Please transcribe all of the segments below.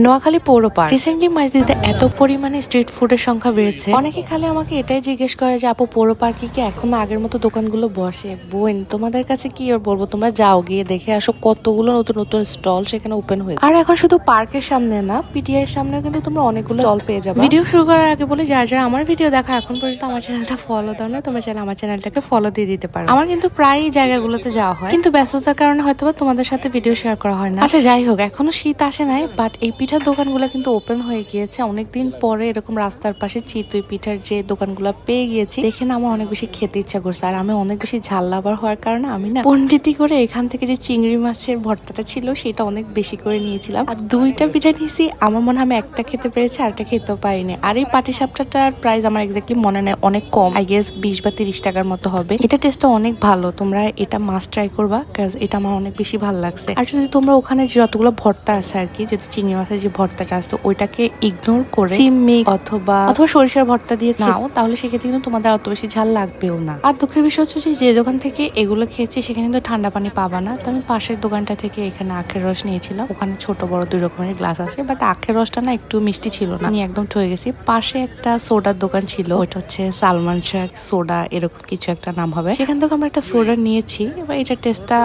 নোয়াখালী পৌর park recently মাইজদিতে এত পরিমাণে স্ট্রিট ফুডের সংখ্যা বেড়েছে। অনেকে খালি আমাকে এটাই জিজ্ঞেস করে যে আপু পৌর পার্কে কি এখনো আগের মতো দোকানগুলো বসে? বোন, তোমাদের কাছে কি আর বলবো, তোমরা যাও গিয়ে দেখে আসো কতগুলো নতুন নতুন স্টল সেখানে ওপেন হয়েছে। আর এখন শুধু পার্কের সামনে না, পিটিআই এর সামনেও কিন্তু তোমরা অনেকগুলো স্টল পেয়ে যাবে। ভিডিও শুরু করার আগে বলে, যারা যারা আমার ভিডিও দেখা এখন পর্যন্ত আমার চ্যানেলটা ফলো দাও না, তোমরা চাইলে আমার চ্যানেলটাকে ফলো দিয়ে দিতে পারো। আমার কিন্তু প্রায় জায়গাগুলোতে যাওয়া হয়, কিন্তু ব্যস্ততার কারণে হয়তোবা তোমাদের সাথে ভিডিও শেয়ার করা হয় না। আচ্ছা যাই হোক, এখনো শীত আসে নাই, বাট এই পিঠার দোকানগুলো কিন্তু ওপেন হয়ে গিয়েছে অনেকদিন পরে। এরকম রাস্তার পাশে চিতই পিঠার যে দোকানগুলো পেয়ে গিয়েছি, দেখে না আমার অনেক বেশি খেতে ইচ্ছা করছে। আর আমি অনেক বেশি ঝাল লাভার হওয়ার কারণে আমি না পন্ডিতি করে এখান থেকে যে চিংড়ি মাছের ভর্তাটা ছিল সেটা অনেক বেশি করে নিয়েছিলাম। আর দুইটা পিঠা নিয়েছি, আমার মনে হয় আমি একটা খেতে পেরেছি, আরটা খেতেও পারিনি। আর এই পাটিসাপটাটার প্রাইস আমার এক্স্যাক্টলি মনে নেই, অনেক কম, আই গেস 20 বা 30 টাকার মতো হবে। এটা টেস্টটা অনেক ভালো, তোমরা এটা মাস্ট ট্রাই করবা, কারণ এটা আমার অনেক বেশি ভালো লাগছে। আর যদি তোমরা ওখানে যতগুলো ভর্তা আছে আর কি, যদি চিংড়ি মাছের যে ভর্তাটা আছে ওইটাকে ইগনোর করে সিম মিক্স অথবা সরিষার ভর্তা দিয়ে নাও, তাহলে সেক্ষেত্রে কিন্তু তোমাদের অত বেশি ঝাল লাগবেও না। আর দুঃখের বিষয় হচ্ছে যে দোকান থেকে এগুলো খেয়েছি সেখানে কিন্তু ঠান্ডা পানি পাবা না। তো আমি পাশের দোকানটা থেকে এখানে আখের রস নিয়েছিলাম। ওখানে ছোট বড় দুই রকমের গ্লাস আছে, বাট আখের রসটা না একটু মিষ্টি ছিল না, আমি একদম ঠয়ে গেছি। পাশে একটা সোডার দোকান ছিল, ওইটা হচ্ছে সালমান শাহ সোডা এরকম কিছু একটা নাম হবে। সেখান থেকে আমরা একটা সোডা নিয়েছি। এবার এটা টেস্টটা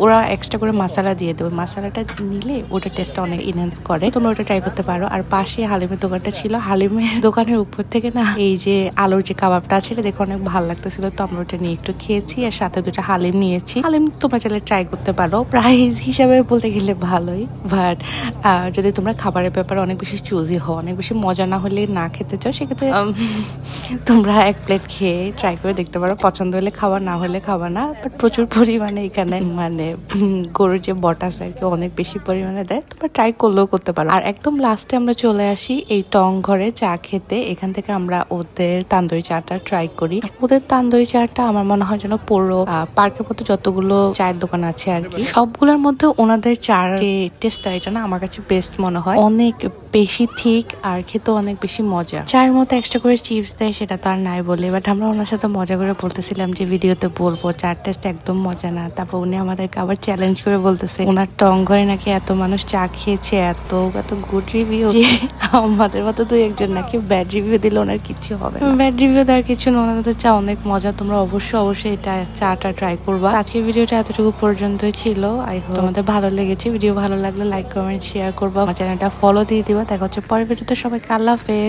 ওরা এক্সট্রা করে মশলা দিয়ে দেবে, মশলাটা নিলে ওটা টেস্টটা অনেক ইনহ্যান্স করে, তোমরা ওটা ট্রাই করতে পারো। আর পাশে হালিমের দোকানটা ছিল, হালিমের দোকানের উপর থেকে না এই যে আলুর যে কাবাবটা আছে এটা দেখে অনেক ভালো লাগতেছিল, তো আমরা ওটা নিয়ে একটু খেয়েছি। আর সাথে দুটো হালিম নিয়েছি। হালিম তোমরা চাইলে ট্রাই করতে পারো, প্রাইস হিসাবে বলতে গেলে ভালোই, বাট যদি তোমরা খাবারের ব্যাপারে অনেক বেশি চুজি হও, অনেক বেশি মজা না হলে না খেতে চাও, সেক্ষেত্রে তোমরা এক প্লেট খেয়ে ট্রাই করে দেখতে পারো। পছন্দ হলে খাওয়া, না হলে খাওয়া না। বাট প্রচুর পরিমাণে এখানে মানে গরুর যে বটা আছে আর কি অনেক বেশি পরিমাণে দেয়, তোমরা ট্রাই করলেও করতে পারো। আর একদম লাস্টে আমরা চলে আসি এই টং ঘরে চা খেতে। এখান থেকে আমরা ওদের তান্দুরি চাটা ট্রাই করি। ওদের তান্দুরি চাটা আমার মনে হয় যেন পুরো পার্কের মধ্যে যতগুলো চায়ের দোকান আছে আর কি সবগুলোর মধ্যে ওনাদের চার যে টেস্টটা, এটা না আমার কাছে বেস্ট মনে হয়। অনেক বেশি থিক আর খেতে অনেক বেশি মজা। চায়ের মধ্যে এক্সট্রা করে চিপস দেয়, সেটা তো আর নাই বলে, বাট আমরা ওনার সাথে মজা করে বলতেছিলাম যে ভিডিওতে বলবো চার টেস্ট একদম মজা না। তারপর উনি আমাদেরকে আবার চ্যালেঞ্জ করে বলতেছে ওনার টং ঘরে নাকি এত মানুষ চা খেয়েছে, এত এত গুড রিভিউ, আমাদের মতো দুই একজন নাকি ব্যাড রিভিউ দিলে ওনার কিছু হবে না। ব্যাড রিভিউ দেওয়ার কিছু না, ওনাদের চা অনেক মজা। তোমরা অবশ্যই এটা চাটা ট্রাই করবা। আজকের ভিডিওটা এতটুকু পর্যন্তই ছিল। আই হোপ তোমাদের ভালো লেগেছে। ভিডিও ভালো লাগলে লাইক কমেন্ট শেয়ার করবা, আমার চ্যানেলটা ফলো দিয়ে দিবা। দেখা হচ্ছে পরের ভিডিওতে। সবাইকে আল্লাহ হাফেজ।